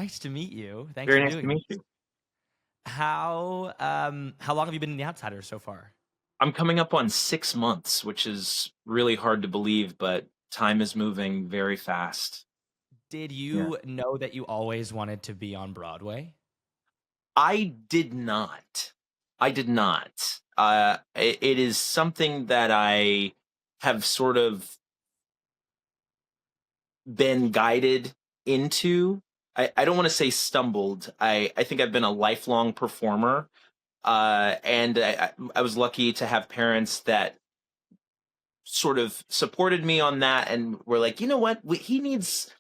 nice to meet you. Thanks Very for nice to doing meet this. you. How long have you been in The Outsiders so far? I'm coming up on 6 months, which is really hard to believe, but time is moving very fast. Did Yeah. you know that you always wanted to be on Broadway? I did not. I did not. It is something that I have sort of been guided into. I don't wanna say stumbled. I think I've been a lifelong performer, and I was lucky to have parents that sort of supported me on that and were like, you know what, he needs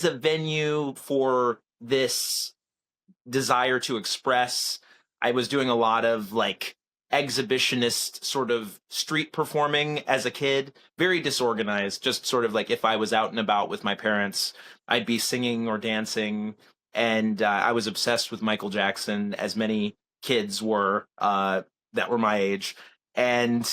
a venue for this desire to express. I was doing a lot of like exhibitionist sort of street performing as a kid, very disorganized, just sort of like if I was out and about with my parents, I'd be singing or dancing. And I was obsessed with Michael Jackson, as many kids were that were my age. And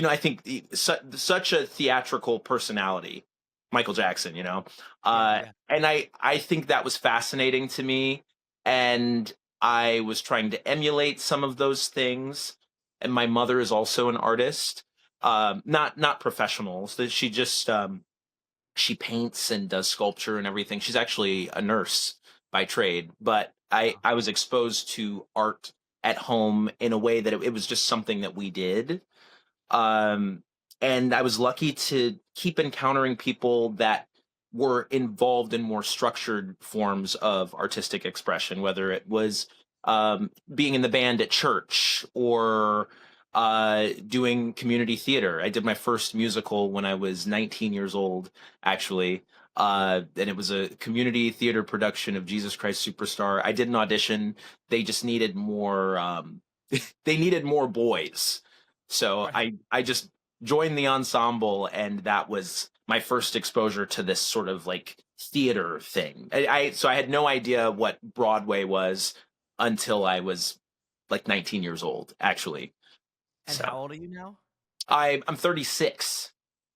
I think such a theatrical personality, Michael Jackson. Yeah, yeah. And I think that was fascinating to me, and I was trying to emulate some of those things. And my mother is also an artist, not professional. So she just she paints and does sculpture and everything. She's actually a nurse by trade, but Wow. I was exposed to art at home in a way that it was just something that we did. um, and I was lucky to keep encountering people that were involved in more structured forms of artistic expression, whether it was being in the band at church or doing community theater. I did my first musical when I was 19 years old, actually. And it was a community theater production of Jesus Christ Superstar. I did an audition. They just needed more. They needed more boys, so Right. I just joined the ensemble, and that was my first exposure to this sort of like theater thing. So I had no idea what Broadway was until I was like 19 years old, actually. And So how old are you now? I'm 36.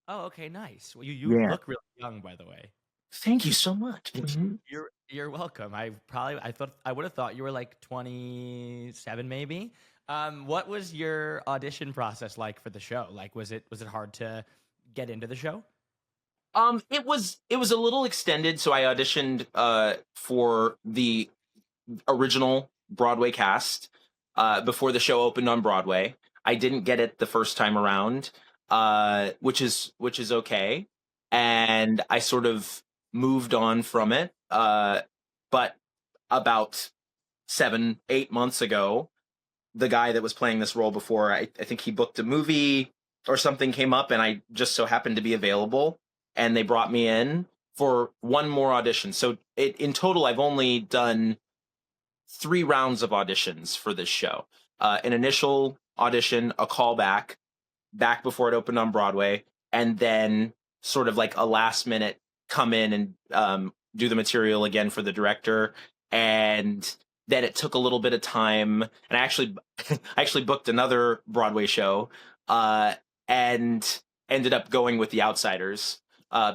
Oh, okay, nice. Well, you Yeah. look really young, by the way. Thank you so much. Mhm. You're welcome. I thought I would have thought you were like 27 maybe. What was your audition process like for the show? Like was it hard to get into the show? It was a little extended, so I auditioned for the original Broadway cast before the show opened on Broadway. I didn't get it the first time around, which is okay, and I sort of moved on from it. But about 7, 8 months ago, the guy that was playing this role before, I think he booked a movie or something came up, and I just so happened to be available, and they brought me in for one more audition. So in total, I've only done 3 rounds of auditions for this show. An initial audition, a callback, back before it opened on Broadway, and then sort of like a last minute come in and do the material again for the director. And then it took a little bit of time, and I actually booked another Broadway show, uh, and ended up going with The Outsiders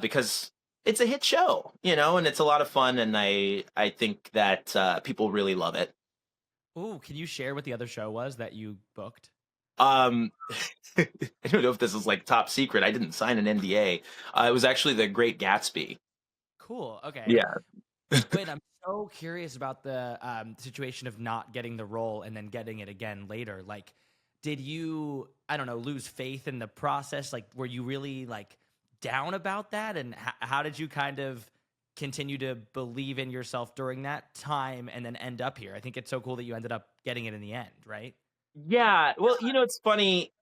because it's a hit show, and it's a lot of fun, and I think that people really love it. Ooh, can you share what the other show was that you booked? Um, I don't know if this is like top secret. I didn't sign an NDA. It was actually The Great Gatsby. Cool. Okay. Yeah. Wait, I'm so curious about the situation of not getting the role and then getting it again later. Like, did you, I don't know, lose faith in the process? Like, were you really like down about that? And how did you kind of continue to believe in yourself during that time and then end up here? I think it's so cool that you ended up getting it in the end, right? Yeah. Well, it's funny.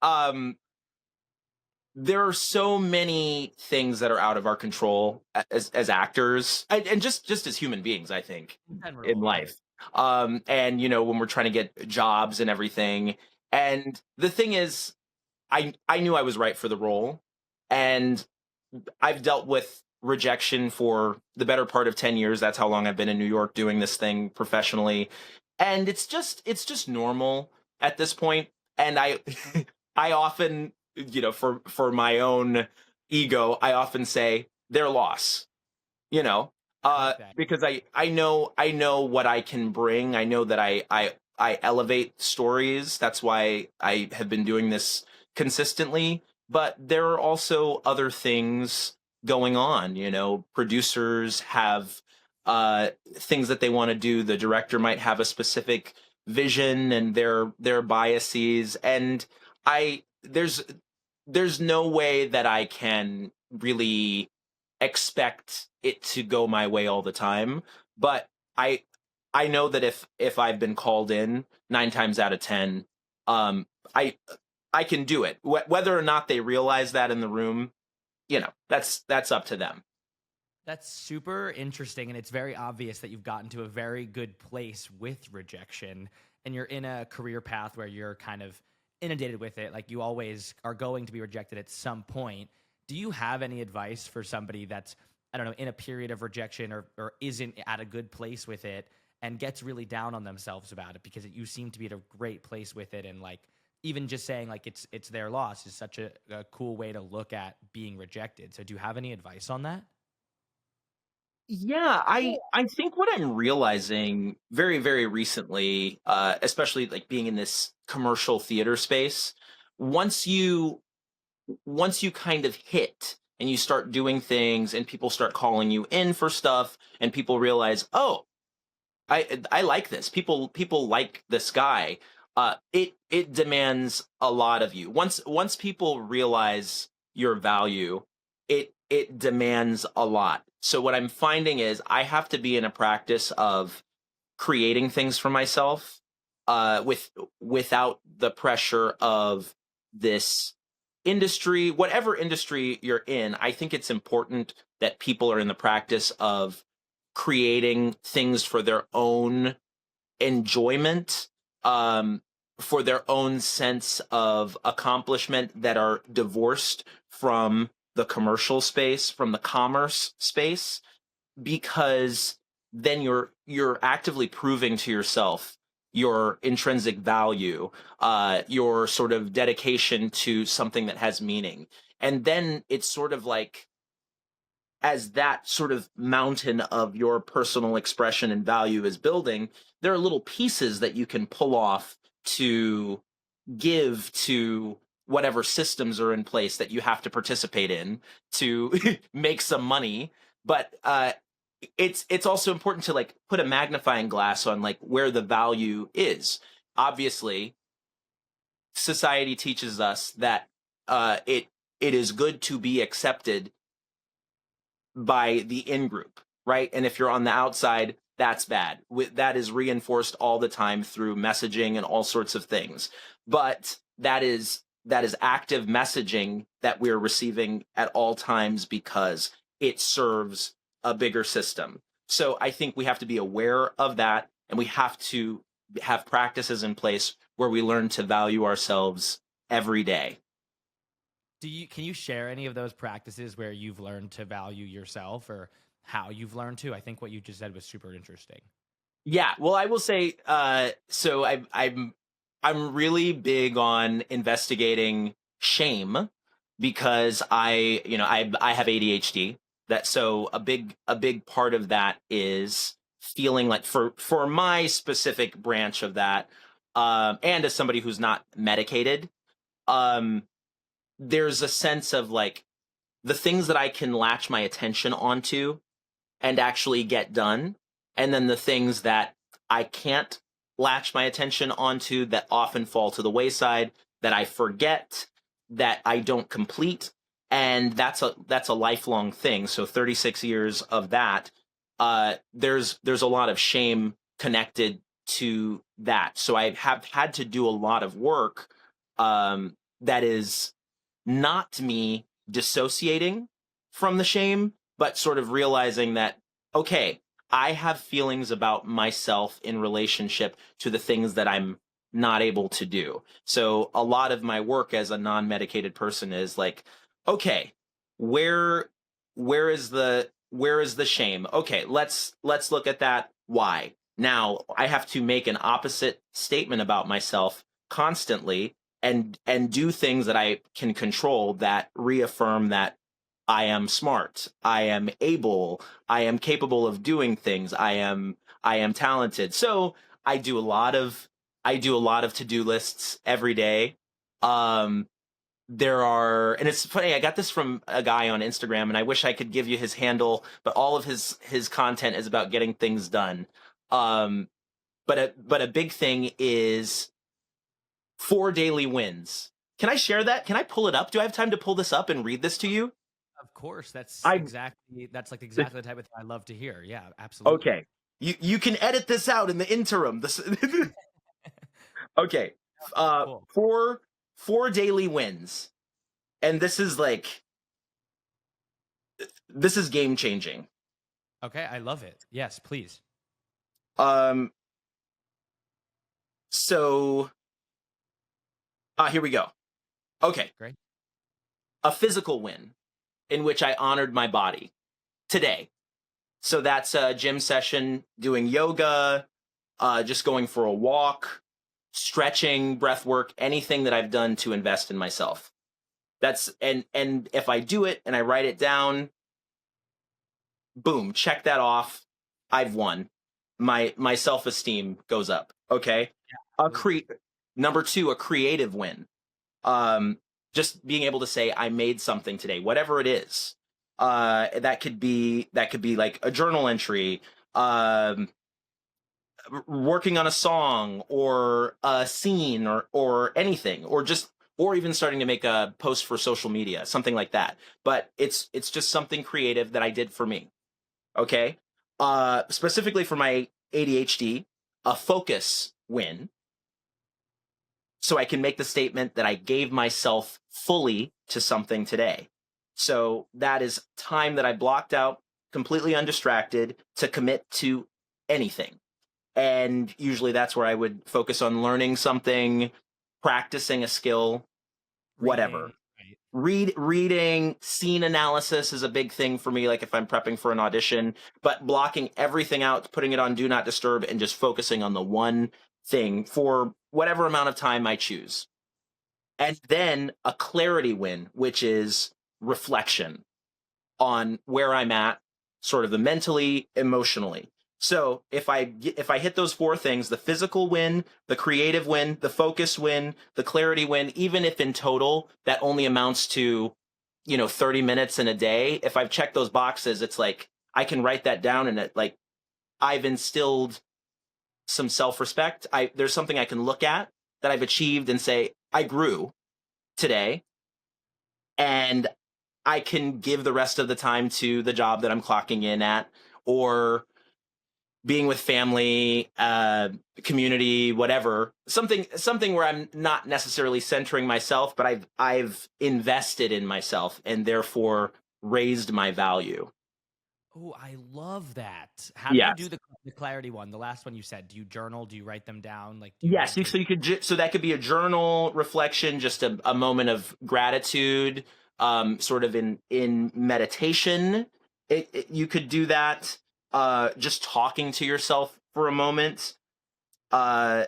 There are so many things that are out of our control as actors, and just as human beings, I think, In in general, right? life. And when we're trying to get jobs and everything. And the thing is, I knew I was right for the role, and I've dealt with rejection for the better part of 10 years. That's how long I've been in New York doing this thing professionally. And it's just normal at this point. And I I often, for my own ego, I often say their loss, you know. I like that. Because I know what I can bring. I know that I elevate stories. That's why I have been doing this consistently. But there are also other things going on. You know, producers have things that they want to do. The director might have a specific vision and their biases, and I there's no way that I can really expect it to go my way all the time. But I I know that if I've been called in 9 times out of 10, um, I I can do it. Whether or not they realize that in the room, that's up to them. That's super interesting, and it's very obvious that you've gotten to a very good place with rejection, and you're in a career path where you're kind of inundated with it. Like you always are going to be rejected at some point. Do you have any advice for somebody that's, I don't know, in a period of rejection or isn't at a good place with it and gets really down on themselves about it because you seem to be at a great place with it, and like even just saying like it's their loss is such a cool way to look at being rejected. So do you have any advice on that? Yeah, I think what I'm realizing very, very recently, especially like being in this commercial theater space, once you once you kind of hit and you start doing things and people start calling you in for stuff and people realize, oh, I like this. People like this guy. It demands a lot of you. Once people realize your value, it demands a lot. So what I'm finding is I have to be in a practice of creating things for myself, without the pressure of this industry, whatever industry you're in. I think it's important that people are in the practice of creating things for their own enjoyment, um, for their own sense of accomplishment, that are divorced from the commercial space, from the commerce space, because then you're actively proving to yourself your intrinsic value, your sort of dedication to something that has meaning. And then it's sort of like, as that sort of mountain of your personal expression and value is building, there are little pieces that you can pull off to give to whatever systems are in place that you have to participate in to make some money. But it's also important to like put a magnifying glass on like where the value is. Obviously, society teaches us that it is good to be accepted by the in group, right? And if you're on the outside, that's bad. That is reinforced all the time through messaging and all sorts of things. But that is active messaging that we're receiving at all times because it serves a bigger system. So I think we have to be aware of that, and we have to have practices in place where we learn to value ourselves every day. Can you share any of those practices where you've learned to value yourself or how you've learned to? I think what you just said was super interesting. Yeah, well, I will say, so I'm really big on investigating shame because I have ADHD. That so a big part of that is feeling like, for my specific branch of that, and as somebody who's not medicated, um, there's a sense of like the things that I can latch my attention onto and actually get done, and then the things that I can't latch my attention onto that often fall to the wayside, that I forget, that I don't complete. And that's a lifelong thing. So 36 years of that, there's a lot of shame connected to that. So I have had to do a lot of work, that is not me dissociating from the shame, but sort of realizing that, okay, I have feelings about myself in relationship to the things that I'm not able to do. So a lot of my work as a non-medicated person is like, okay, where where is the shame? Okay, let's look at that. Why? Now I have to make an opposite statement about myself constantly, and do things that I can control that reaffirm that I am smart, I am able, I am capable of doing things, I am talented. So I do a lot of to-do lists every day. Um, there are, and it's funny, I got this from a guy on Instagram, and I wish I could give you his handle, but all of his content is about getting things done. Um, but a big thing is 4 daily wins. Can I share that? Can I pull it up? Do I have time to pull this up and read this to you? Of course, that's I exactly that's like exactly the type of thing I love to hear. Yeah, absolutely. Okay. You can edit this out in the interim. This Okay. Cool. 4 daily wins. And this is game changing. Okay, I love it. Yes, please. Um so here we go. Okay. Great. A physical win in which I honored my body today. So that's a gym session, doing yoga, just going for a walk, stretching, breath work, anything that I've done to invest in myself. That's and if I do it and I write it down, boom, check that off. I've won. My self-esteem goes up. Okay. A Absolutely. Number two, a creative win. Um, just being able to say I made something today, whatever it is. That could be like a journal entry, working on a song or a scene or anything, or even starting to make a post for social media, something like that. But it's just something creative that I did for me. Okay. Specifically for my ADHD, a focus win. So I can make the statement that I gave myself fully to something today. So that is time that I blocked out, completely undistracted, to commit to anything. And usually that's where I would focus on learning something, practicing a skill, whatever. Reading. Right. Reading, scene analysis is a big thing for me, like if I'm prepping for an audition, but blocking everything out, putting it on do not disturb, and just focusing on the one thing for whatever amount of time I choose. And then a clarity win, which is reflection on where I'm at, sort of the mentally, emotionally. So if I hit those four things, the physical win, the creative win, the focus win, the clarity win, even if in total that only amounts to 30 minutes in a day, if I've checked those boxes, it's like I can write that down, and it like I've instilled some self-respect. I There's something I can look at that I've achieved and say I grew today, and I can give the rest of the time to the job that I'm clocking in at, or being with family, community, whatever. Something where I'm not necessarily centering myself, but I've invested in myself and therefore raised my value. Oh, I love that. How do you do Yes. the clarity one? The last one you said. Do you journal? Do you write them down? Like, do you Yes, meditate? so you could so that could be a journal reflection, just a moment of gratitude, sort of in meditation. You could do that, just talking to yourself for a moment. Uh,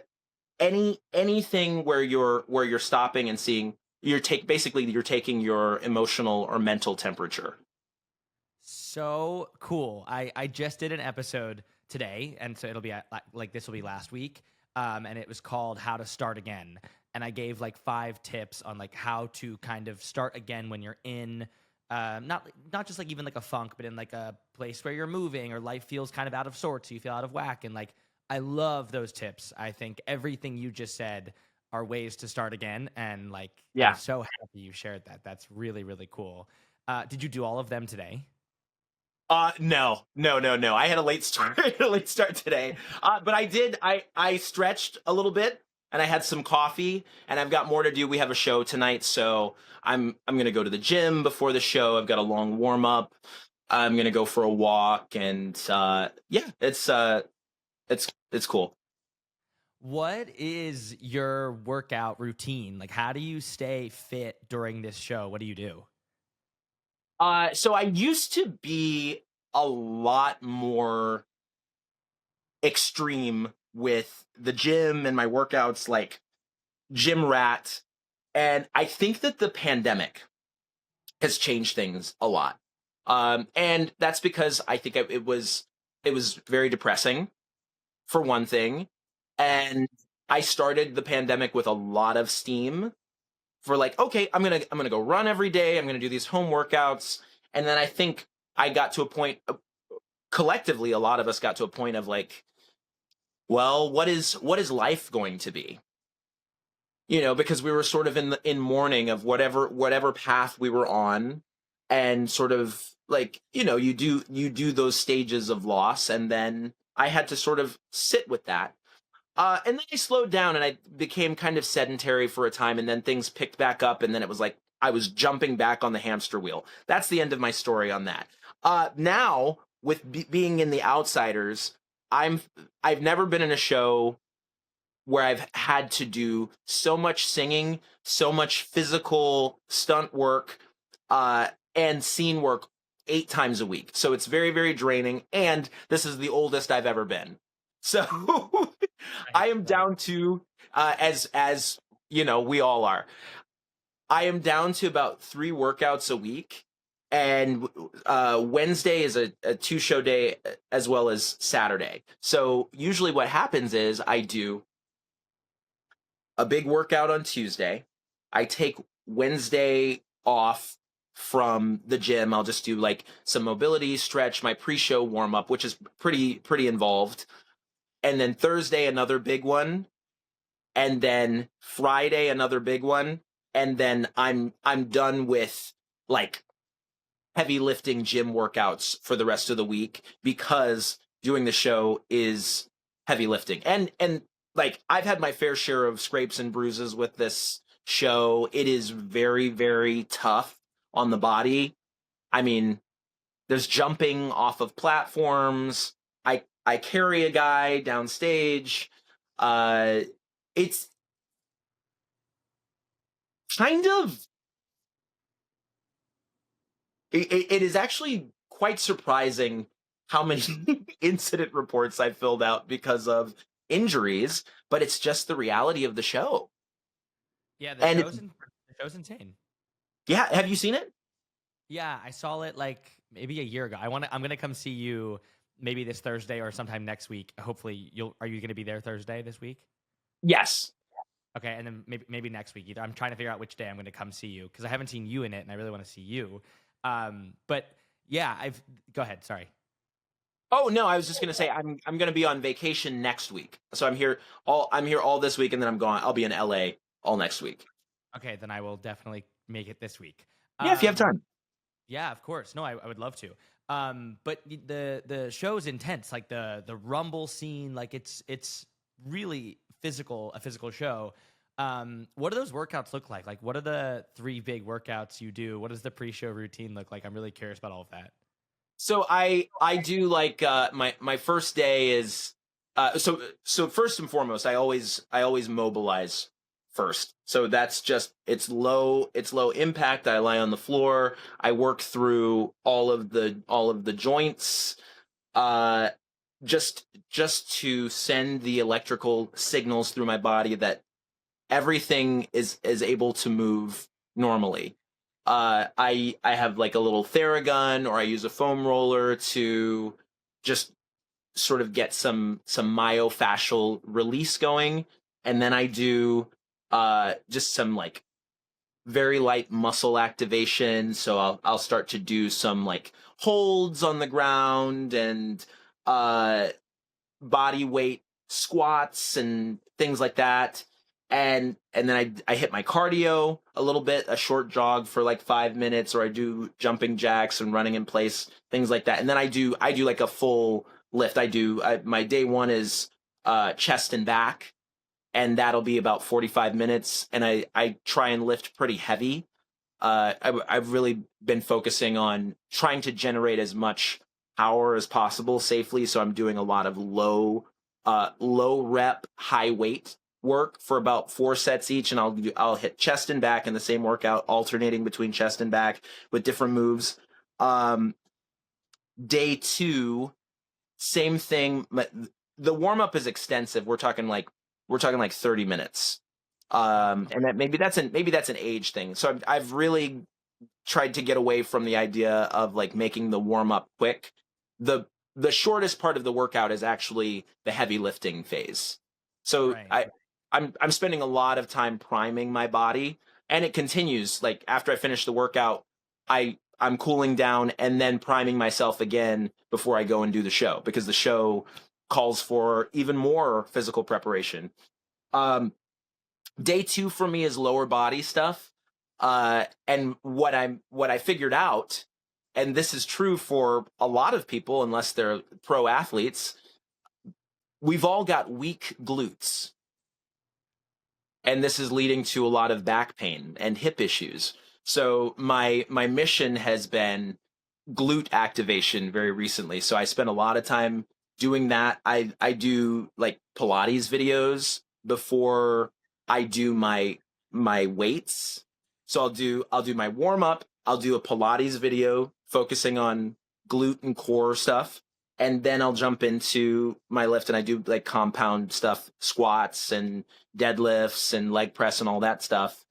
anything where you're stopping and seeing, you're taking your emotional or mental temperature. So cool. I just did an episode today, and so it'll be like this will be last week. And it was called How to Start Again. And I gave like 5 tips on like how to kind of start again when you're in not just like even like a funk, but in like a place where you're moving or life feels kind of out of sorts, so you feel out of whack. And like I love those tips. I think everything you just said are ways to start again. And like I'm Yeah. so happy you shared that. That's really, really cool. Did you do all of them today? No, no, no, no. I had a late start, a late start today. But I did. I stretched a little bit, and I had some coffee, and I've got more to do. We have a show tonight, so I'm gonna go to the gym before the show. I've got a long warm up. I'm gonna go for a walk, and yeah, it's cool. What is your workout routine? Like, how do you stay fit during this show? What do you do? So I used to be a lot more extreme with the gym and my workouts, like gym rat. And I think that the pandemic has changed things a lot. And that's because I think it was very depressing for one thing, Yeah. and I started the pandemic with a lot of steam for like, okay, I'm gonna go run every day. I'm gonna do these home workouts, and then I think I got to a point. Collectively, a lot of us got to a point of like, well, what is life going to be? You know, because we were sort of in mourning of whatever path we were on, and sort of like, you know, you do those stages of loss, and then I had to sort of sit with that. And then I slowed down and I became kind of sedentary for a time, and then things picked back up, and then it was like I was jumping back on the hamster wheel. That's the end of my story on that. Now with being in the Outsiders, I'm I've never been in a show where I've had to do so much singing, so much physical stunt work, and scene work 8 times a week. So it's very, very draining. And this is the oldest I've ever been. So Right. I am Right. down to, as you know, we all are. I am down to about 3 workouts a week. And Wednesday is a 2 show day, as well as Saturday. So usually what happens is I do a big workout on Tuesday. I take Wednesday off from the gym. I'll just do like some mobility, stretch, my pre-show warm up, which is pretty involved. And then Thursday another big one, and then Friday another big one, and then I'm done with like heavy lifting gym workouts for the rest of the week, because doing the show is heavy lifting. And like I've had my fair share of scrapes and bruises with this show. It is very, very tough on the body. I mean, there's jumping off of platforms. I carry a guy downstage. Uh it's kind of it is actually quite surprising how many incident reports I filled out because of injuries, but it's just the reality of the show. Yeah, And the show's insane. yeah, have you seen it? Yeah, I saw it like maybe a year ago. I'm gonna come see you maybe this Thursday or sometime next week. Hopefully, are you gonna be there Thursday this week? Yes. Okay, and then maybe next week either. I'm trying to figure out which day I'm gonna come see you because I haven't seen you in it, and I really want to see you. But yeah, I've go ahead. Sorry. Oh no, I was just gonna say I'm gonna be on vacation next week. So I'm here all this week, and then I'm gone. I'll be in LA all next week. Okay, then I will definitely make it this week. Yeah, if you have Um, time. Yeah, of course. No, I would love to. But the show's intense. Like the rumble scene, like it's really physical, a physical show. What do those workouts look like? Like, what are the 3 big workouts you do? What does the pre-show routine look like? I'm really curious about all of that. So I do like my first day is so first and foremost I always mobilize first. So that's just it's low impact. I lie on the floor. I work through all of the joints, uh just to send the electrical signals through my body that everything is able to move normally. I have like a little Theragun, or I use a foam roller to just sort of get some myofascial release going, and then I do just some like very light muscle activation. So I'll start to do some like holds on the ground, and uh body weight squats and things like that. And then I hit my cardio a little bit, a short jog for like 5 minutes, or I do jumping jacks and running in place, things like that. And then I do like a full lift. My day one is chest and back, and that'll be about 45 minutes. And I try and lift pretty heavy. I've really been focusing on trying to generate as much power as possible safely. So I'm doing a lot of low rep, high weight work for about 4 sets each, and I'll hit chest and back in the same workout, alternating between chest and back with different moves. Um, Day two, same thing. The warm up is extensive. We're talking like 30 minutes. Oh, And that maybe that's an age thing. So I've really tried to get away from the idea of like making the warm up quick. The the shortest part of the workout is actually the heavy lifting phase. So Right. I'm spending a lot of time priming my body, and it continues. Like after I finish the workout, I'm cooling down and then priming myself again before I go and do the show, because the show calls for even more physical preparation. Um, Day two for me is lower body stuff. And what I figured out, and this is true for a lot of people, unless they're pro athletes, we've all got weak glutes. And this is leading to a lot of back pain and hip issues. So my mission has been glute activation very recently. So I spent a lot of time doing that. I do like Pilates videos before I do my weights. So I'll do my warm up, I'll do a Pilates video focusing on glute and core stuff, and then I'll jump into my lift and I do like compound stuff, squats and deadlifts and leg press and all that stuff,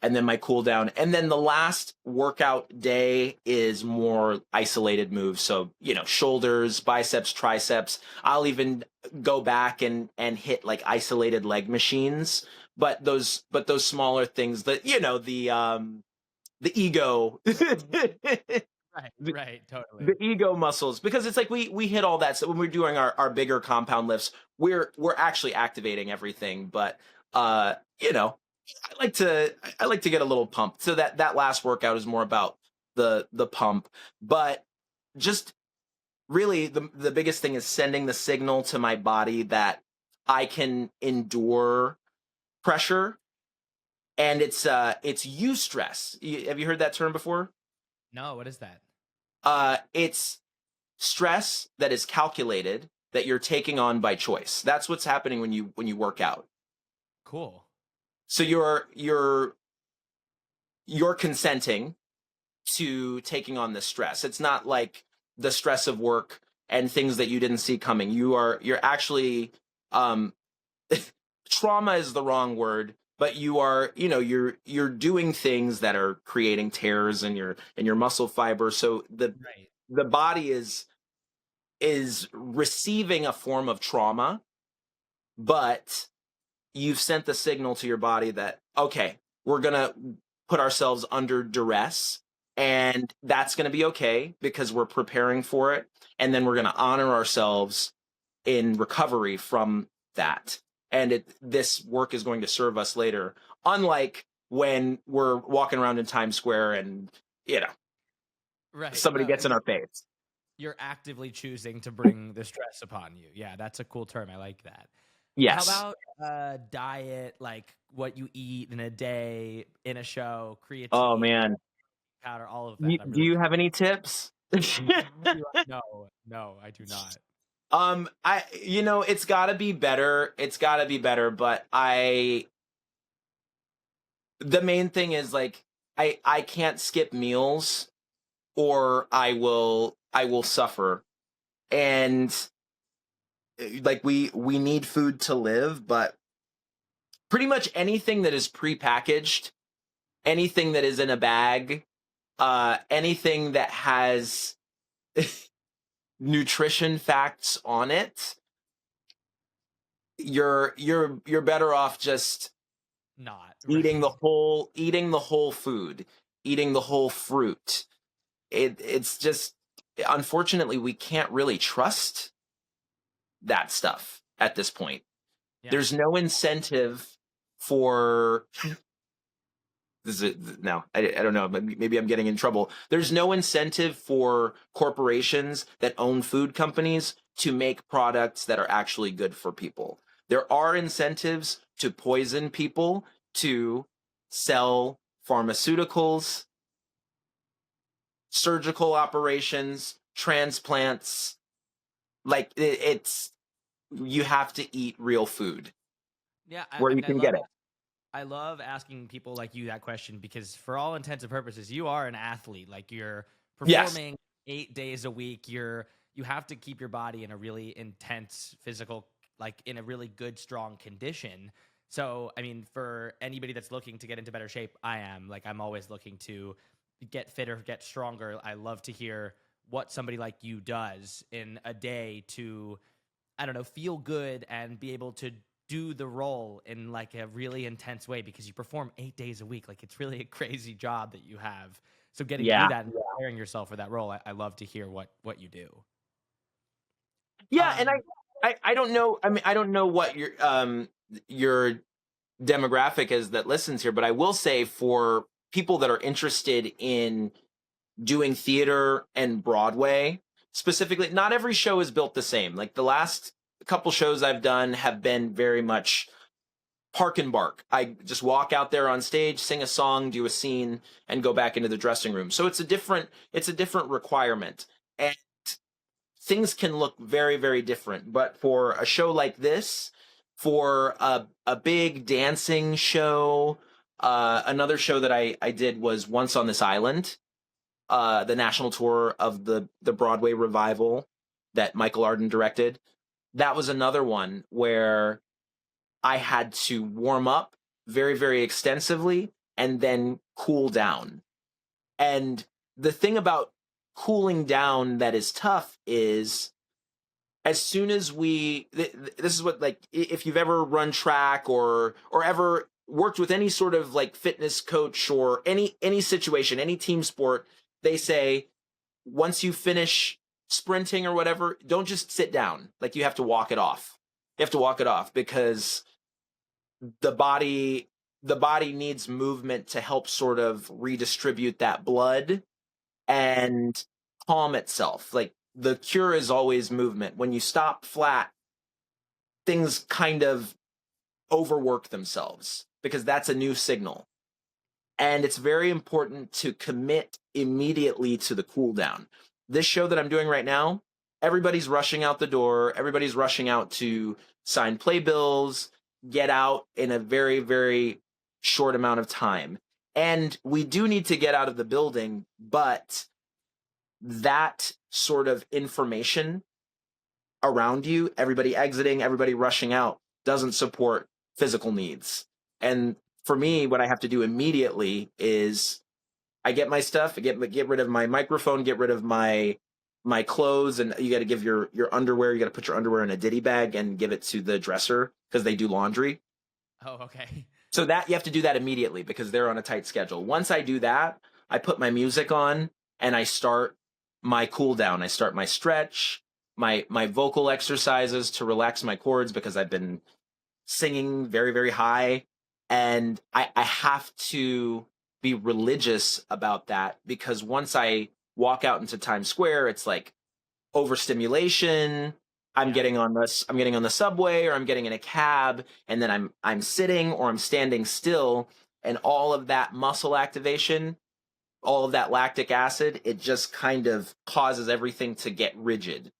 and then my cool down. And then the last workout day is more isolated moves. So, shoulders, biceps, triceps. I'll even go back and hit like isolated leg machines. But those smaller things that, the ego, Right. the, Right. Totally. the ego muscles, because it's like we hit all that. So when we're doing our bigger compound lifts, we're actually activating everything. But uh, you know, I like to get a little pump. So that last workout is more about the pump. But just really the biggest thing is sending the signal to my body that I can endure pressure, and it's eustress. Have you heard that term before? No, what is that? It's stress that is calculated, that you're taking on by choice. That's what's happening when you work out. Cool. So you're consenting to taking on the stress. It's not like the stress of work and things that you didn't see coming. You're actually, um trauma is the wrong word, but you're doing things that are creating tears in your muscle fiber. So Right. the body is receiving a form of trauma, but you've sent the signal to your body that, okay, we're going to put ourselves under duress, and that's going to be okay because we're preparing for it. And then we're going to honor ourselves in recovery from that. And this work is going to serve us later. Unlike when we're walking around in Times Square and, Right. somebody No, gets in our face. you're actively choosing to bring the stress upon you. Yeah, that's a cool term. I like that. How Yes. about diet, like what you eat in a day, in a show, Oh creatine, man. powder, all of that? You, I'm do really you have any tips? no, no, I do not. It's gotta be better. It's gotta be better, but the main thing is like I can't skip meals, or I will suffer. And like we need food to live, but pretty much anything that is prepackaged, anything that is in a bag, anything that has nutrition facts on it, you're better off just Not eating right. the whole food, eating the whole fruit. It's just, unfortunately, we can't really trust that stuff at this point. Yeah. There's no incentive for this is now I don't know, but maybe I'm getting in trouble. There's no incentive for corporations that own food companies to make products that are actually good for people. There are incentives to poison people, to sell pharmaceuticals, surgical operations, transplants. Like it's you have to eat real food Yeah, where I you mean, can get it. I love asking people like you that question because for all intents and purposes, you are an athlete. Like you're Yes. performing 8 days a week. You have to keep your body in a really intense physical, like in a really good, strong condition. So, I mean, for anybody that's looking to get into better shape, I am. Like I'm always looking to get fitter, get stronger. I love to hear what somebody like you does in a day to, I don't know, feel good and be able to do the role in like a really intense way, because you perform 8 days a week. Like, it's really a crazy job that you have. So getting to do Yeah. that and preparing yourself for that role, I love to hear what you do. Yeah, and Um, I don't know. I mean, I don't know what your demographic is that listens here, but I will say for people that are interested in doing theater and Broadway specifically, not every show is built the same. Like the last couple shows I've done have been very much park and bark. I just walk out there on stage, sing a song, do a scene, and go back into the dressing room. So it's a different requirement. And things can look very, very different. But for a show like this, for a big dancing show, another show that I did was Once on This Island, the national tour of the Broadway revival that Michael Arden directed. That was another one where I had to warm up very, very extensively and then cool down. And the thing about cooling down that is tough is as soon as this is what, like, if you've ever run track or ever worked with any sort of like fitness coach or any situation, any team sport, they say once you finish sprinting or whatever, don't just sit down. Like, you have to walk it off. You have to walk it off because the body the body needs movement to help sort of redistribute that blood and calm itself. Like, the cure is always movement. When you stop flat, things kind of overwork themselves because that's a new signal. And it's very important to commit immediately to the cool down. This show that I'm doing right now, everybody's rushing out the door. Everybody's rushing out to sign playbills, get out in a very, very short amount of time. And we do need to get out of the building, but that sort of information around you, everybody exiting, everybody rushing out, doesn't support physical needs. And for me, what I have to do immediately is I get my stuff, I get rid of my microphone, get rid of my clothes, and you got to give your underwear, you got to put your underwear in a ditty bag and give it to the dresser because they do laundry. oh, okay. So that you have to do that immediately because they're on a tight schedule. Once I do that, I put my music on and I start my cool down. I start my stretch, my vocal exercises to relax my cords because I've been singing very, very high. And I have to be religious about that because once I walk out into Times Square, it's like overstimulation. I'm Yeah. getting on the subway or I'm getting in a cab and then I'm sitting or I'm standing still, and all of that muscle activation, all of that lactic acid, it just kind of causes everything to get rigid.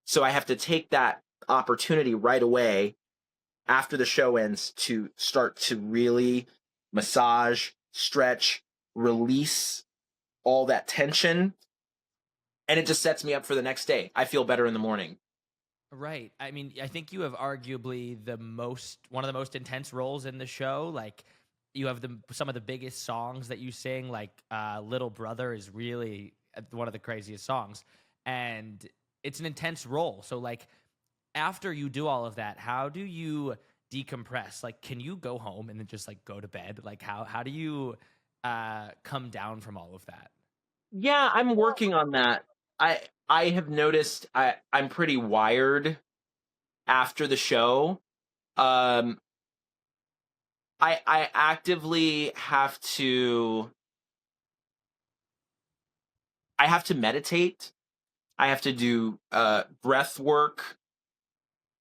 So I have to take that opportunity right away after the show ends to start to really massage, stretch, release all that tension. And it just sets me up for the next day. I feel better in the morning. Right. I mean, I think you have arguably one of the most intense roles in the show. Like, you have some of the biggest songs that you sing. Like, "Little Brother" is really one of the craziest songs, and it's an intense role. So, like, after you do all of that, how do you decompress? Like, can you go home and then just like go to bed? Like, how do you come down from all of that? Yeah, I'm working on that. I have noticed I'm pretty wired after the show. Um I actively have to meditate. I have to do breath work,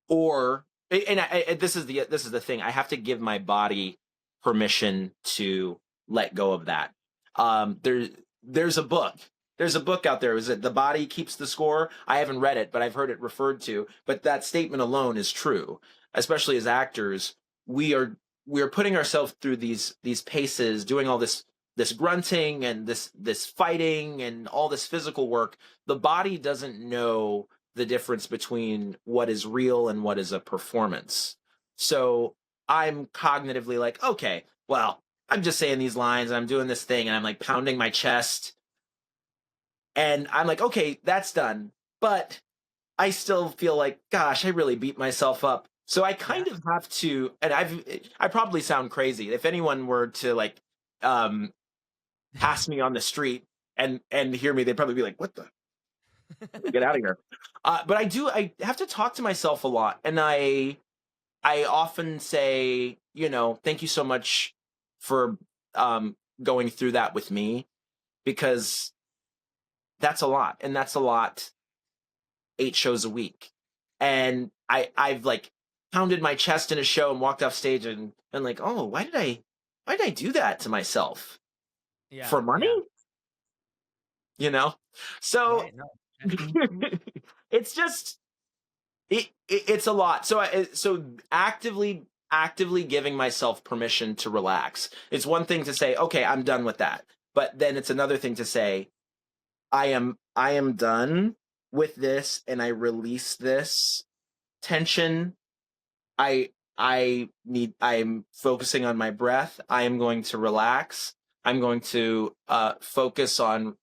or this is the thing. I have to give my body permission to let go of that. There's a book. There's a book out there. Is it "The Body Keeps the Score"? I haven't read it, but I've heard it referred to. But that statement alone is true. Especially as actors, we are we are putting ourselves through these paces, doing all this grunting and this fighting and all this physical work. The body doesn't know the difference between what is real and what is a performance. So I'm cognitively like, okay, well, I'm just saying these lines, and I'm doing this thing, and I'm like pounding my chest, and I'm like, okay, that's done. But I still feel like, gosh, I really beat myself up. So I Yeah. kind of have to, and I probably sound crazy. If anyone were to like um pass me on the street and hear me, they'd probably be like, what the, get out of here. But I have to talk to myself a lot, and I often say, thank you so much for going through that with me, because that's a lot, and that's a lot 8 shows a week. And I've like pounded my chest in a show and walked off stage and like, oh, why did I do that to myself? Yeah. For money? Yeah. You know? So Right. No. it's just it's a lot. So actively giving myself permission to relax. It's one thing to say, okay, I'm done with that. But then it's another thing to say, I am done with this, and I release this tension. I'm focusing on my breath. I am going to relax. I'm going to focus on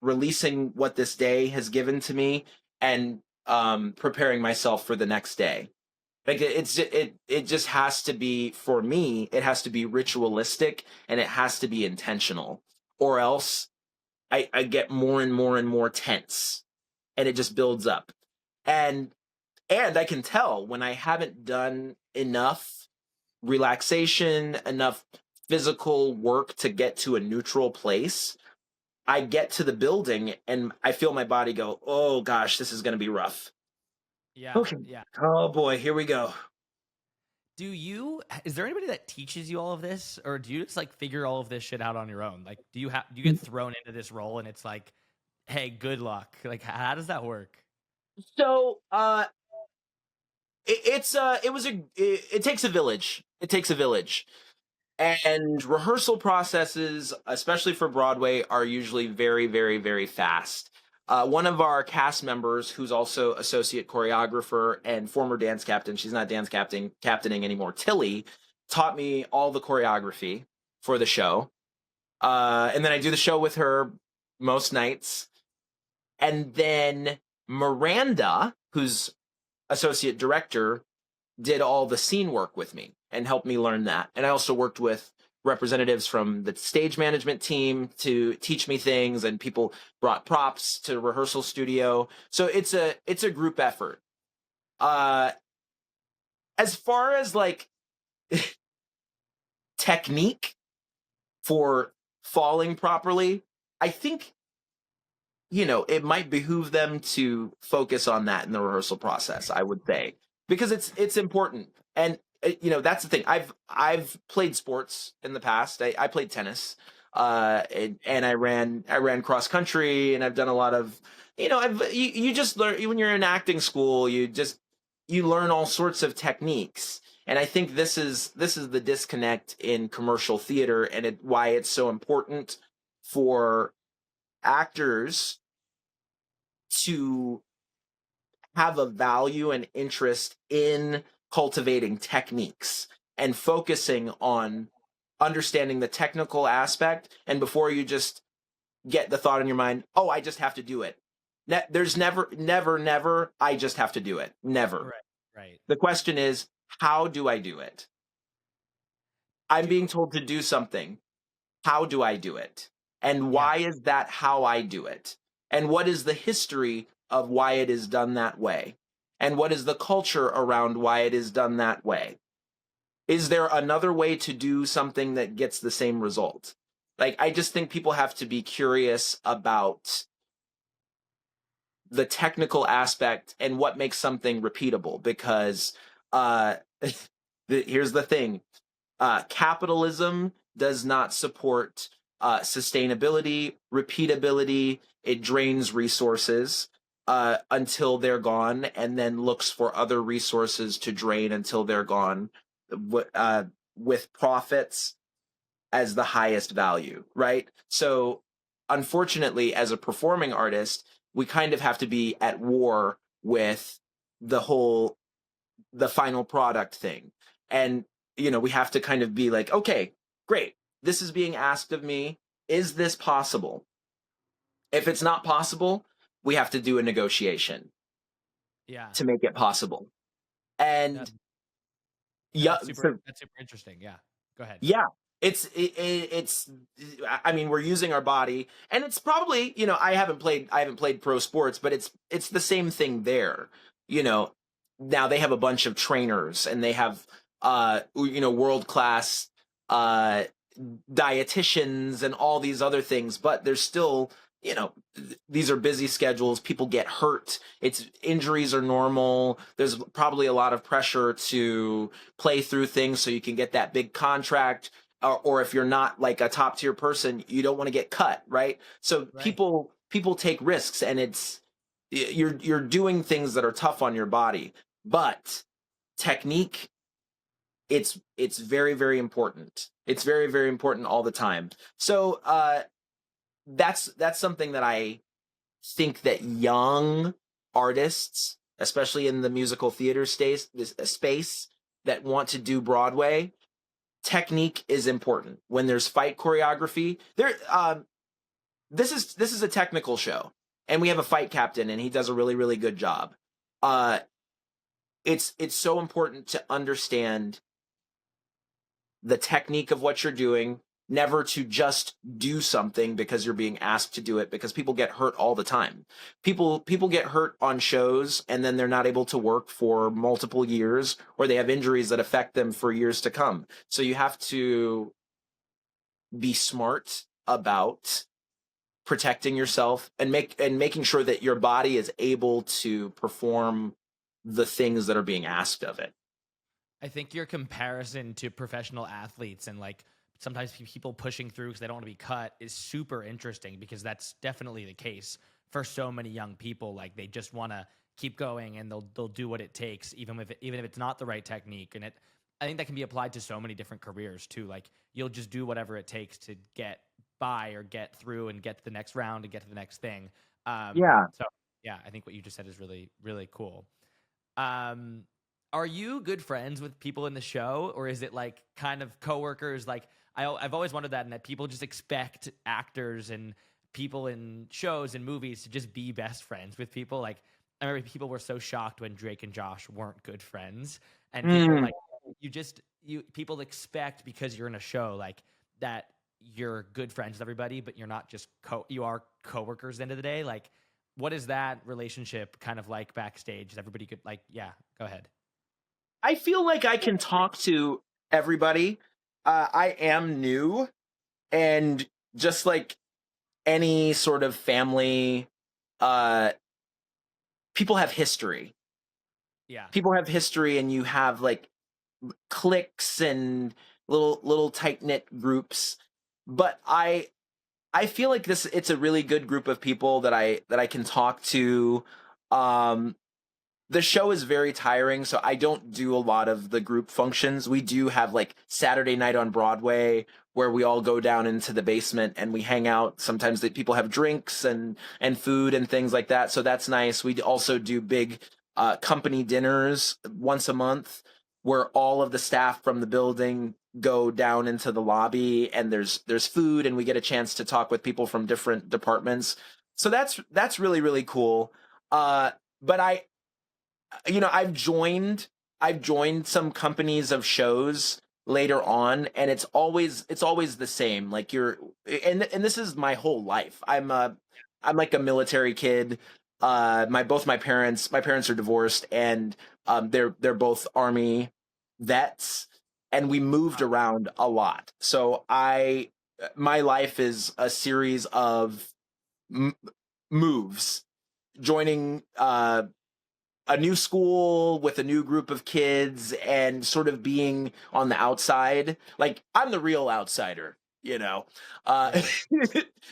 releasing what this day has given to me, and preparing myself for the next day. Like it just has to be, for me, it has to be ritualistic, and it has to be intentional, or else I get more and more and more tense, and it just builds up. And I can tell when I haven't done enough relaxation, enough physical work to get to a neutral place. I get to the building and I feel my body go, oh gosh, this is going to be rough. Yeah. Okay. Yeah. Oh boy, here we go. Is there anybody that teaches you all of this, or do you just like figure all of this shit out on your own? Like, do you get thrown into this role and it's like, hey, good luck? Like, how does that work? So, it takes a village. It takes a village. And rehearsal processes, especially for Broadway, are usually very, very, very fast. One of our cast members, who's also associate choreographer and former dance captain, she's not captaining anymore, Tilly, taught me all the choreography for the show. And then I do the show with her most nights. And then Miranda, who's associate director, did all the scene work with me and helped me learn that. And I also worked with representatives from the stage management team to teach me things, and people brought props to the rehearsal studio. So it's a group effort. Uh as far as like technique for falling properly, I think it might behoove them to focus on that in the rehearsal process, I would say, because it's important. And that's the thing. I've played sports in the past. I played tennis, and I ran cross country, and I've done a lot of, you just learn when you're in acting school. You learn all sorts of techniques. And I think this is the disconnect in commercial theater, and why it's so important for actors to have a value and interest in cultivating techniques and focusing on understanding the technical aspect. And before you just get the thought in your mind, oh, I just have to do it. There's never, I just have to do it. Never. Right. Right. The question is, how do I do it? I'm being Do told to do something. How do I do it? And Yeah. why is that how I do it? And what is the history of why it is done that way? And what is the culture around why it is done that way? Is there another way to do something that gets the same result? Like, I just think people have to be curious about the technical aspect and what makes something repeatable, because uh, here's the thing. Capitalism does not support sustainability, repeatability. It drains resources until they're gone, and then looks for other resources to drain until they're gone, uh, with profits as the highest value, right? So, unfortunately, as a performing artist, we kind of have to be at war with the final product thing. And we have to kind of be like, okay, great, this is being asked of me. Is this possible? If it's not possible, we have to do a negotiation Yeah. to make it possible. No, And no, yeah, so that's super interesting. Yeah. Go ahead. yeah, it's. I mean, we're using our body, and it's probably, I haven't played pro sports, but it's the same thing there. You know, now they have a bunch of trainers, and they have world class uh dietitians and all these other things, but there's still, these are busy schedules. People get hurt. It's injuries are normal. There's probably a lot of pressure to play through things so you can get that big contract. Or if you're not like a top tier person, you don't want to get cut, right? So Right. people take risks, and you're doing things that are tough on your body, but technique, it's very, very important. It's very, very important all the time. So that's something that I think that young artists, especially in the musical theater space that want to do Broadway, technique is important. When there's fight choreography, this is a technical show, and we have a fight captain, and he does a really, really good job. Uh, it's so important to understand the technique of what you're doing, never to just do something because you're being asked to do it, because people get hurt all the time. People get hurt on shows, and then they're not able to work for multiple years, or they have injuries that affect them for years to come. So you have to be smart about protecting yourself, and making sure that your body is able to perform the things that are being asked of it. I think your comparison to professional athletes and like sometimes people pushing through because they don't want to be cut is super interesting, because that's definitely the case for so many young people. Like they just want to keep going, and they'll do what it takes, even if it's not the right technique. And I think that can be applied to so many different careers too. Like you'll just do whatever it takes to get by or get through and get to the next round and get to the next thing. Yeah. So yeah, I think what you just said is really, really cool. Um, are you good friends with people in the show, or is it like kind of coworkers? Like I've always wondered that, and that people just expect actors and people in shows and movies to just be best friends with people. Like I remember people were so shocked when Drake and Josh weren't good friends, and people Mm. like you people expect, because you're in a show like that, you're good friends with everybody, but you're not just you are coworkers at the end of the day. Like what is that relationship kind of like backstage? Is everybody good? Like, yeah, go ahead. I feel like I can talk to everybody. I am new, and just like any sort of family, uh, people have history. Yeah. People have history, and you have like cliques and little tight knit groups. But I feel like it's a really good group of people that I can talk to. Um, the show is very tiring, so I don't do a lot of the group functions. We do have like Saturday night on Broadway, where we all go down into the basement and we hang out. Sometimes people have drinks and food and things like that, so that's nice. We also do big company dinners once a month, where all of the staff from the building go down into the lobby, and there's food, and we get a chance to talk with people from different departments. So that's really, really cool. But I've joined some companies of shows later on, and it's always the same. Like and this is my whole life. I'm like a military kid. My parents are divorced, and they're both Army vets, and we moved around a lot. So my life is a series of m- moves, joining a new school with a new group of kids, and sort of being on the outside. Like I'm the real outsider, you know. Uh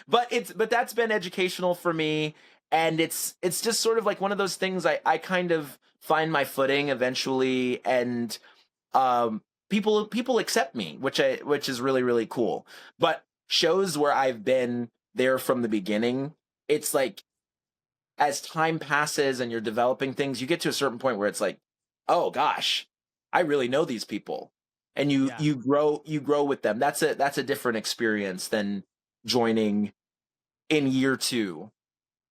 Right. but that's been educational for me, and it's just sort of like one of those things. I kind of find my footing eventually, and um people accept me, which is really, really cool. But shows where I've been there from the beginning, it's like, as time passes and you're developing things, you get to a certain point where it's like, oh gosh, I really know these people. and Yeah. you grow with them. That's a different experience than joining in year 2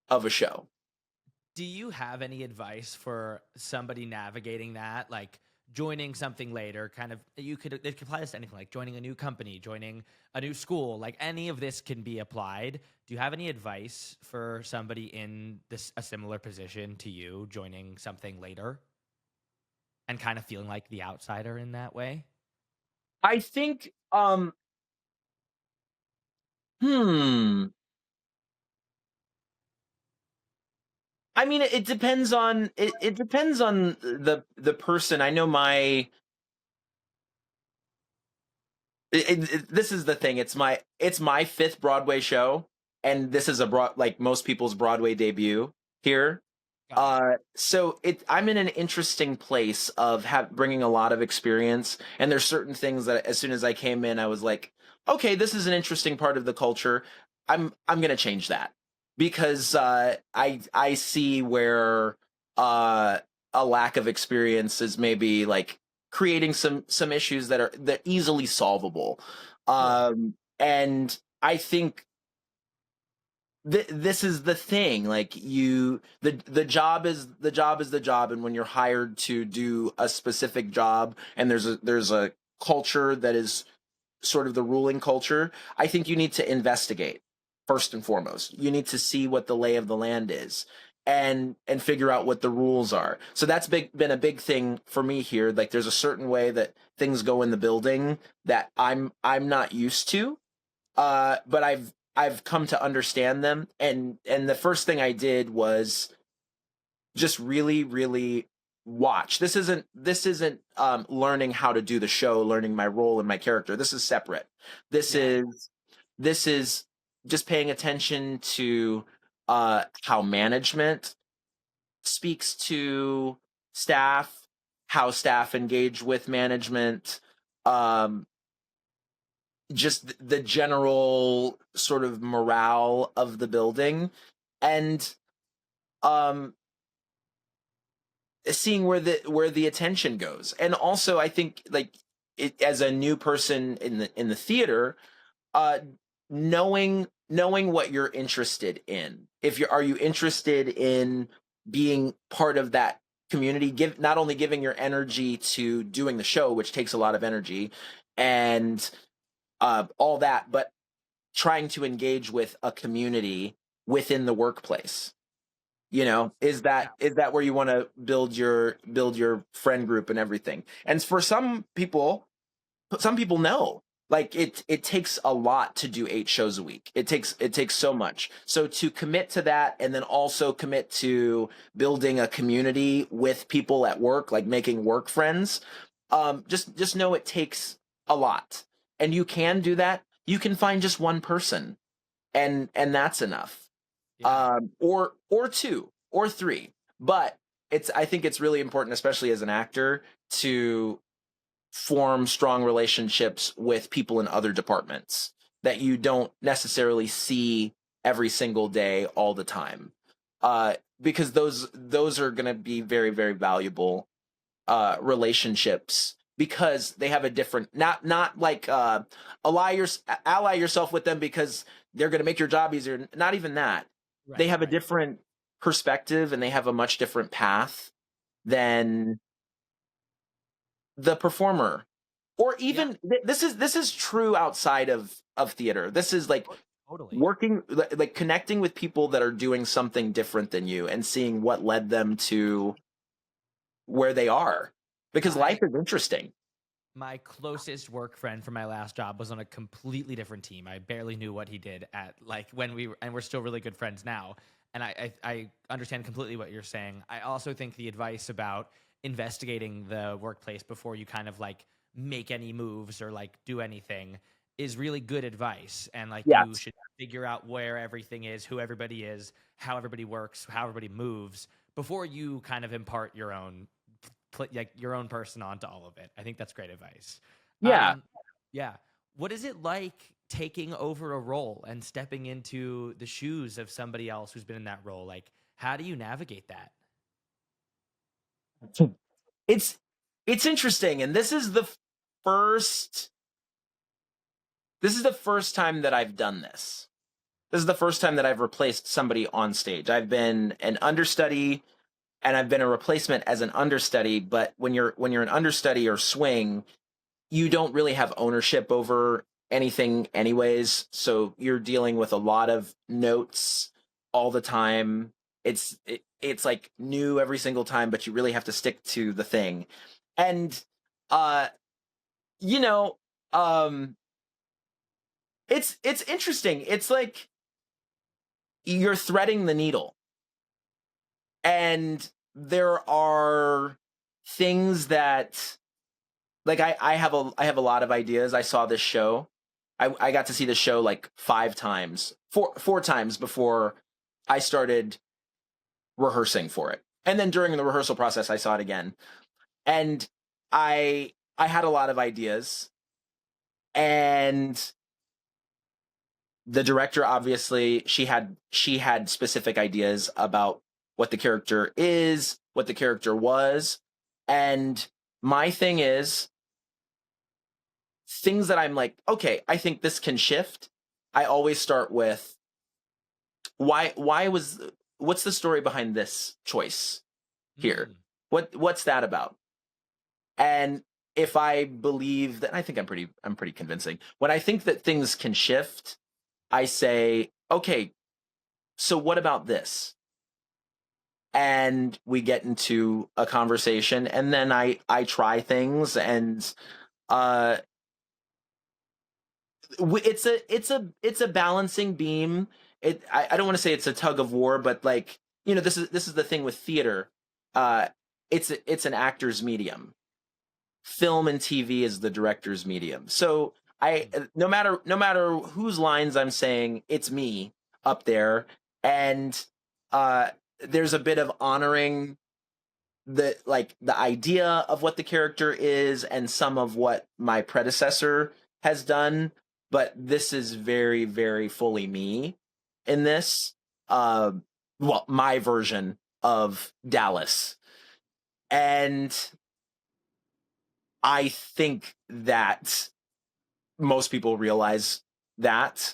of a show. Do you have any advice for somebody navigating that? Like joining something later, kind of, it could apply this to anything, like joining a new company, joining a new school, like any of this can be applied. Do you have any advice for somebody in a similar position to you joining something later and kind of feeling like the outsider in that way? I think, hmm, I mean, it depends on the person. I know this is the thing. It's my 5th Broadway show, and this is like most people's Broadway debut here. Got it. So I'm in an interesting place of bringing a lot of experience, and there's certain things that as soon as I came in, I was like, okay, this is an interesting part of the culture. I'm gonna change that because I see where a lack of experience is maybe like creating some issues that easily solvable. Sure. And I think this is the thing, like the job is the job, and when you're hired to do a specific job and there's a culture that is sort of the ruling culture, I think you need to investigate first and foremost. You need to see what the lay of the land is and figure out what the rules are. So that's been a big thing for me here. Like there's a certain way that things go in the building that I'm not used to, but I've come to understand them, and the first thing I did was just really watch. This isn't learning how to do the show, learning my role and my character. This is separate. This Yeah. is this is just paying attention to how management speaks to staff, how staff engage with management, um, just the general sort of morale of the building, and um seeing where the attention goes. And also I think like as a new person in the theater, uh knowing what you're interested in. If you're Are you interested in being part of that community, give not only giving your energy to doing the show, which takes a lot of energy and all that, but trying to engage with a community within the workplace. You know, Yeah. is that where you want to build your friend group and everything? And for some people know, like it takes a lot to do 8 shows a week. It takes so much. So to commit to that, and then also commit to building a community with people at work, like making work friends, just know it takes a lot. And you can do that. You can find just one person, and that's enough, Yeah. or 2 or 3. But I think it's really important, especially as an actor, to form strong relationships with people in other departments that you don't necessarily see every single day all the time, because those are going to be very valuable relationships, because they have a different, not like ally yourself with them because they're going to make your job easier. Not even that. They Right. have a Right. different perspective, and they have a much different path than the performer. Or Yeah. even this is true outside of theater. This is like Totally. working, like connecting with people that are doing something different than you and seeing what led them to where they are, because life My is interesting. my closest work friend from my last job was on a completely different team. I barely knew what he did at like when we were, and we're still really good friends now. And I understand completely what you're saying. I also think the advice about investigating the workplace before you kind of like make any moves or like do anything is really good advice. And like you Yes. should figure out where everything is, who everybody is, how everybody works, how everybody moves before you kind of impart your own like your own person onto all of it. I think that's great advice. Yeah. Um, yeah. What is it like taking over a role and stepping into the shoes of somebody else who's been in that role? Like, how do you navigate that? It's it's interesting, and this is first this is the first time that I've done this. This is the first time that I've replaced somebody on stage. I've been an understudy and I've been a replacement as an understudy, but when you're an understudy or swing, you don't really have ownership over anything anyways, so you're dealing with a lot of notes all the time. It's like new every single time, but you really have to stick to the thing. And uh you know, um it's interesting. It's like you're threading the needle, and there are things that, like, I have a lot of ideas. I saw this show. I got to see the show like 5 times, four times before I started rehearsing for it. And then during the rehearsal process I saw it again. And I had a lot of ideas, and the director, obviously, she had specific ideas about what the character is, what the character was. And my thing is, things that I'm like, okay, I think this can shift. I always start with, what's the story behind this choice here? Mm. What's that about? And if I believe that, I think I'm pretty convincing. When I think that things can shift, I say, okay, so what about this? And we get into a conversation, and then I try things, and uh it's a balancing beam. I don't want to say it's a tug of war, but, like, this is the thing with theater. Uh it's an actor's medium. Film and TV is the director's medium. So I no matter whose lines I'm saying, it's me up there. And uh there's a bit of honoring the idea of what the character is and some of what my predecessor has done, but this is very, very fully me in this. uh well, my version of Dallas. And I think that most people realize that.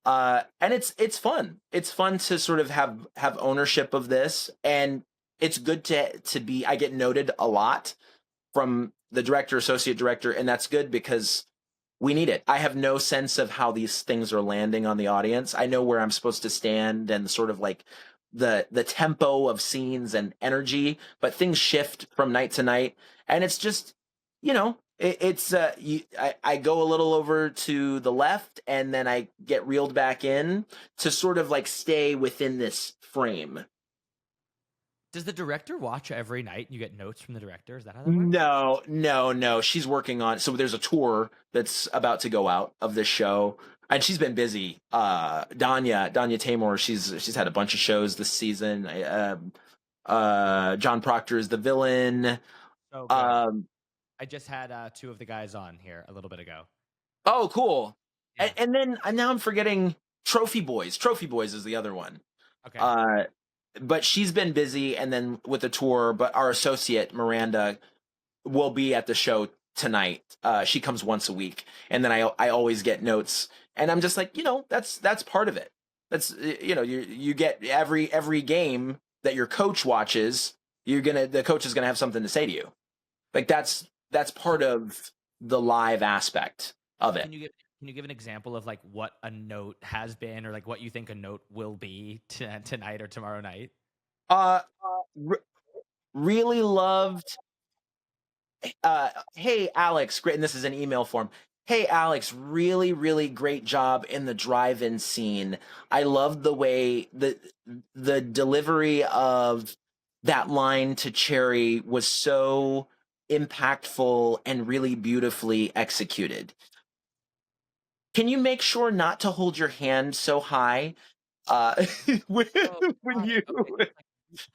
And it's fun. It's fun to sort of have ownership of this, and it's good to be. I get noted a lot from the director, associate director, and that's good because we need it. I have no sense of how these things are landing on the audience. I know where I'm supposed to stand and sort of like the tempo of scenes and energy, but things shift from night to night, and it's just, I go a little over to the left, and then I get reeled back in to sort of like stay within this frame. Does the director watch every night and you get notes from the director? Is that how that works? No, no, no. She's working on, so there's a tour that's about to go out of this show, and she's been busy. Danya Tamor, she's had a bunch of shows this season. John Proctor is the villain. So good. Um, I just had two of the guys on here a little bit ago. oh, cool. Yeah. And then now I'm forgetting Trophy Boys. Trophy Boys is the other one. Okay. Uh, but she's been busy, and then with the tour. But our associate Miranda will be at the show tonight. She comes once a week, and then I always get notes, and I'm just like, that's part of it. That's, you get every game that your coach watches. The coach is gonna have something to say to you. Like, that's part of the live aspect of it. Can you give an example of like what a note has been, or like what you think a note will be tonight or tomorrow night? Uh, Really loved. Hey Alex, great. And this is an email form. Hey Alex, really, really great job in the drive-in scene. I loved the way the delivery of that line to Cherry was so impactful and really beautifully executed. Can you make sure not to hold your hand so high uh, when, Oh, when got it. you Okay.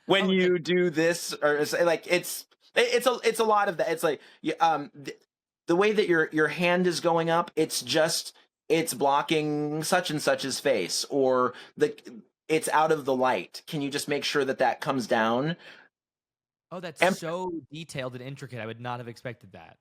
when Oh, it's like you do this, or like, it's a lot of that. It's like, the way that your hand is going up, it's blocking such and such's face, or it's out of the light. Can you just make sure that comes down? oh, that's And so detailed and intricate. I would not have expected that.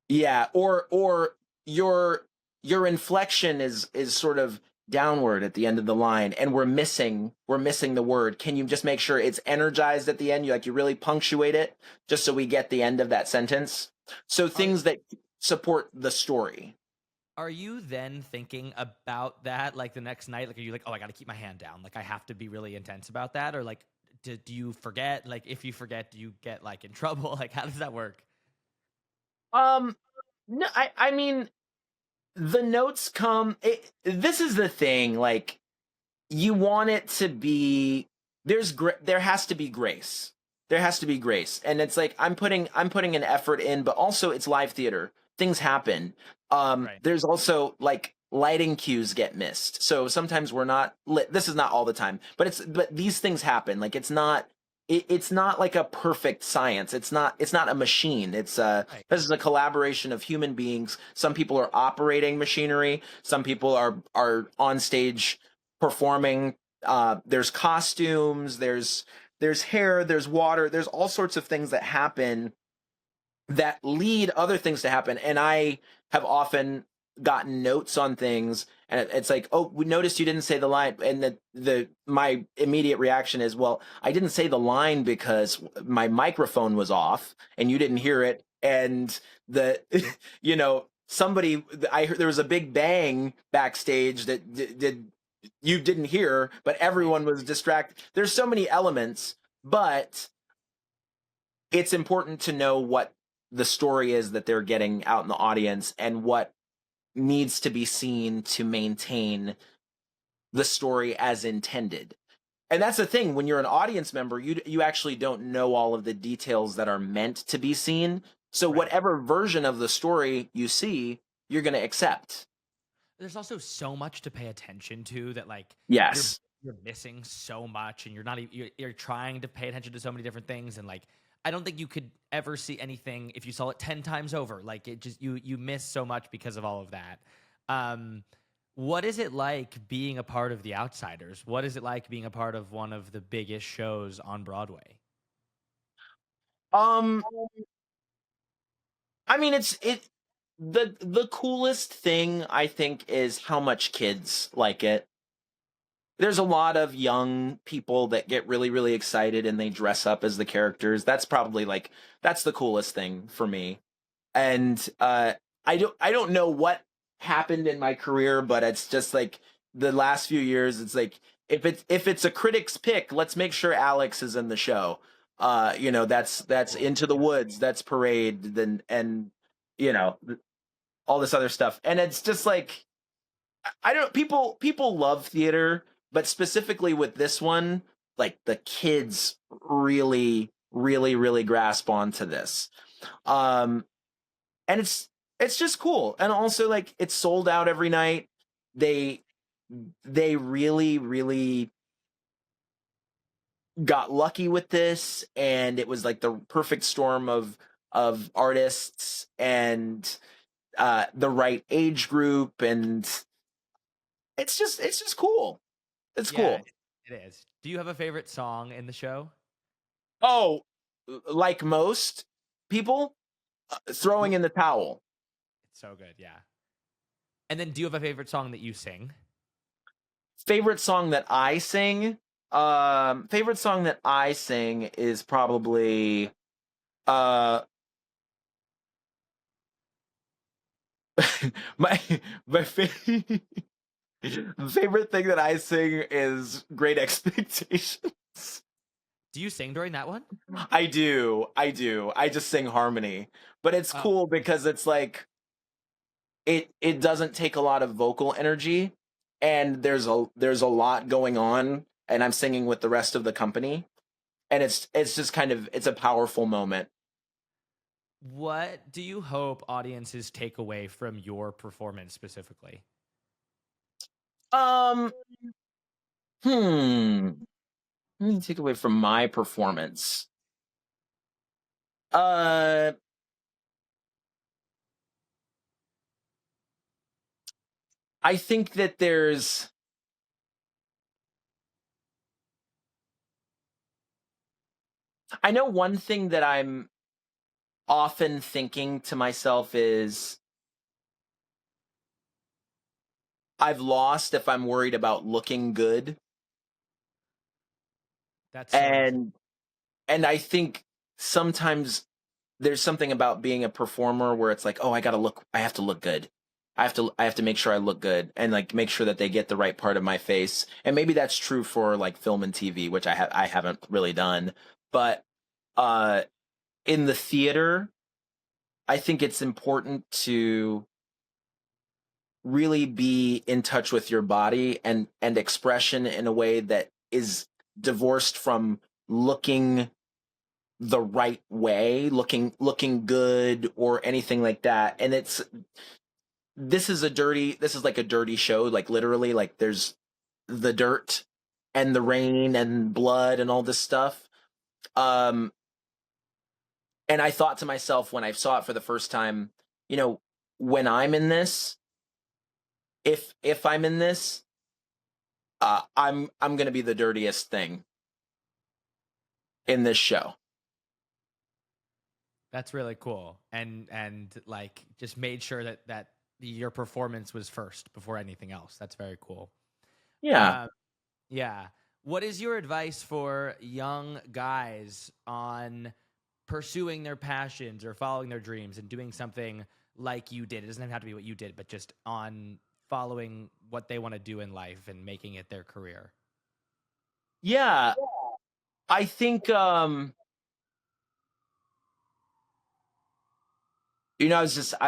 Yeah, or your your inflection is sort of downward at the end of the line, and we're missing the word. Can you just make sure it's energized at the end? You really punctuate it just so we get the end of that sentence. So Are things that support the story. are you then thinking about that like the next night? Like, are you like, oh, I got to keep my hand down. Like, I have to be really intense about that, or like, do you forget? Like, if you forget, do you get like in trouble? Like, how does that work? Um, no, I mean the notes come. This is the thing. Like you want it to be there has to be grace. There has to be grace. And it's like I'm putting an effort in, but also it's live theater. Things happen. Right. There's also like lighting cues get missed. So sometimes we're not lit. This is not all the time, but these things happen. Like it's not like a perfect science. It's not a machine. Right. This is a collaboration of human beings. Some people are operating machinery. Some people are on stage performing. There's costumes, there's hair, there's water, there's all sorts of things that happen that lead other things to happen. And I have often gotten notes on things, and it's like, oh, we noticed you didn't say the line, and the my immediate reaction is, well, I didn't say the line because my microphone was off and you didn't hear it, and the somebody I heard there was a big bang backstage that did you didn't hear, but Right. everyone was distracted. There's so many elements, but it's important to know what the story is that they're getting out in the audience and what needs to be seen to maintain the story as intended. And that's the thing, when you're an audience member, you actually don't know all of the details that are meant to be seen. So Right. whatever version of the story you see, you're going to accept. There's also so much to pay attention to that like you're Yes. you're missing so much, and you're not you're trying to pay attention to so many different things, and like I don't think you could ever see anything if you saw it 10 times over. Like it just you miss so much because of all of that. Um what is it like being a part of The Outsiders? What is it like being a part of one of the biggest shows on Broadway? Um I mean, the coolest thing I think is how much kids like it. There's a lot of young people that get really, really excited and they dress up as the characters. That's probably like that's the coolest thing for me. And I don't know what happened in my career, but it's just like the last few years. It's like if it's a critic's pick, let's make sure Alex is in the show. That's Totally. Into the Yeah. Woods, that's Parade, then and you know all this other stuff, and it's just like I don't people love theater, but specifically with this one, like the kids really, really, really grasp onto this. Um, and it's just cool. And also like it's sold out every night. They they really, really got lucky with this, and it was like the perfect storm of artists and the right age group, and it's just cool. It's Yeah, cool. it is. Do you have a favorite song in the show? Oh, like most people, throwing in the towel. It's so good, yeah. And then do you have a favorite song that you sing? Favorite song that I sing? Favorite song that I sing is probably uh my my favorite thing that I sing is Great Expectations. Do you sing during that one? I do. I do. I just sing harmony. But it's Oh, cool because it's like it doesn't take a lot of vocal energy, and there's a lot going on, and I'm singing with the rest of the company, and it's just kind of it's a powerful moment. what do you hope audiences take away from your performance specifically? Um hmm let me take away from my performance. Uh I think that I know one thing that often thinking to myself is, I've lost if I'm worried about looking good. That's so interesting. And I think sometimes there's something about being a performer where it's like, oh, I have to look good. I have to make sure I look good and like make sure that they get the right part of my face. And maybe that's true for like film and TV, which I haven't really done. But uh in the theater, I think it's important to really be in touch with your body and expression in a way that is divorced from looking the right way, looking good or anything like that. And this is like a dirty show, like literally, like there's the dirt and the rain and blood and all this stuff. Um and I thought to myself when I saw it for the first time, you know, when I'm in this, if I'm in this, I'm gonna be the dirtiest thing in this show. That's really cool. And like just made sure that your performance was first before anything else. That's very cool. Yeah. Um, yeah. What is your advice for young guys on pursuing their passions or following their dreams and doing something like you did? It doesn't have to be what you did, but just on following what they want to do in life and making it their career. Yeah. I think I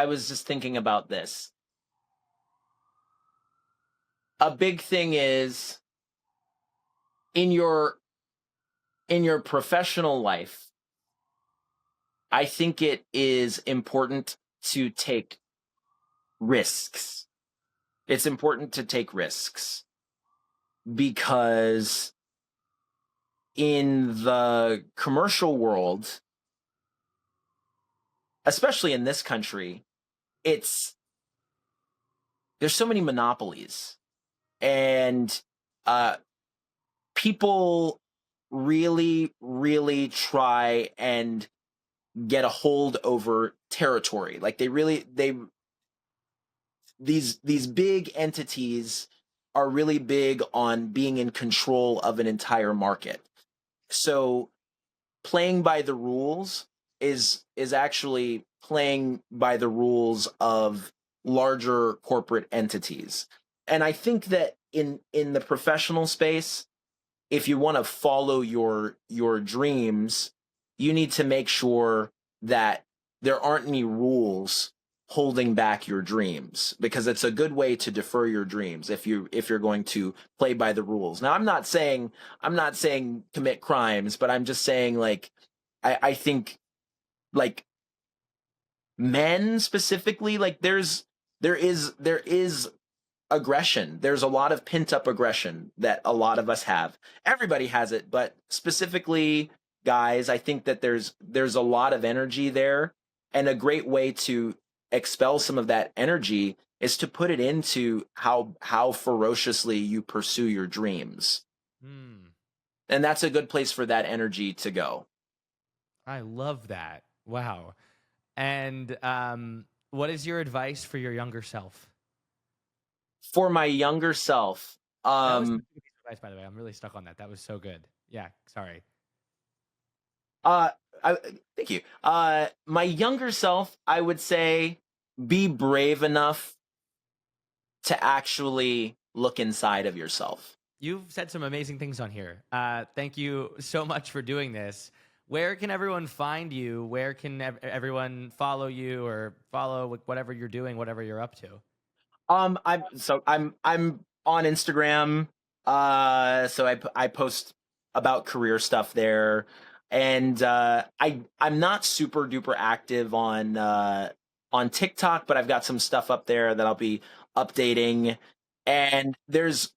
was just thinking about this. A big thing is in your in your professional life, I think it is important to take risks. It's important to take risks because in the commercial world, especially in this country, it's there's so many monopolies and uh people really try and get a hold over territory. Like they these big entities are really big on being in control of an entire market. So playing by the rules is actually playing by the rules of larger corporate entities. And I think that in the professional space, if you want to follow your dreams, you need to make sure that there aren't any rules holding back your dreams because it's a good way to defer your dreams if you're going to play by the rules. Now I'm not saying commit crimes, but I'm just saying like I think like men specifically, like there is aggression. There's a lot of pent up aggression that a lot of us have. Everybody has it, but specifically guys, I think that there's a lot of energy there, and a great way to expel some of that energy is to put it into how ferociously you pursue your dreams. Hmm. And that's a good place for that energy to go. I love that. Wow. And what is your advice for your younger self? For my younger self, That was such a good piece of advice, by the way. I'm really stuck on that. That was so good. Yeah, sorry. Uh, I thank you. My younger self, I would say, be brave enough to actually look inside of yourself. You've said some amazing things on here. Thank you so much for doing this. Where can everyone find you? Where can everyone follow you or follow whatever you're doing, whatever you're up to? I'm on Instagram. So I post about career stuff there, and I'm not super duper active on TikTok, but I've got some stuff up there that I'll be updating. And there's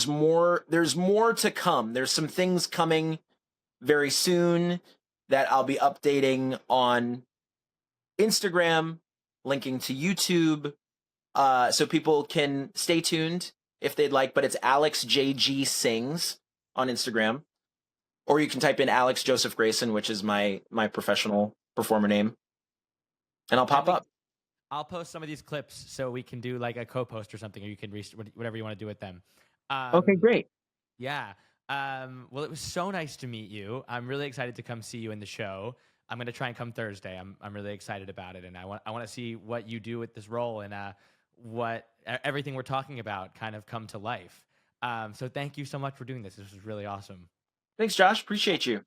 more to come. There's some things coming very soon that I'll be updating on Instagram, linking to YouTube, so people can stay tuned if they'd like. But it's Alex JG Sings on Instagram, or you can type in Alex Joseph Grayson, which is my professional performer name. and I'll And pop up. I'll post some of these clips so we can do like a co-post or something, or you can whatever you want to do with them. Okay, Um, great. yeah. Well, it was so nice to meet you. I'm really excited to come see you in the show. I'm gonna try and come Thursday. I'm really excited about it, and I want to see what you do with this role and what everything we're talking about kind of come to life. So thank you so much for doing this. This was really awesome. Thanks, Josh. Appreciate you.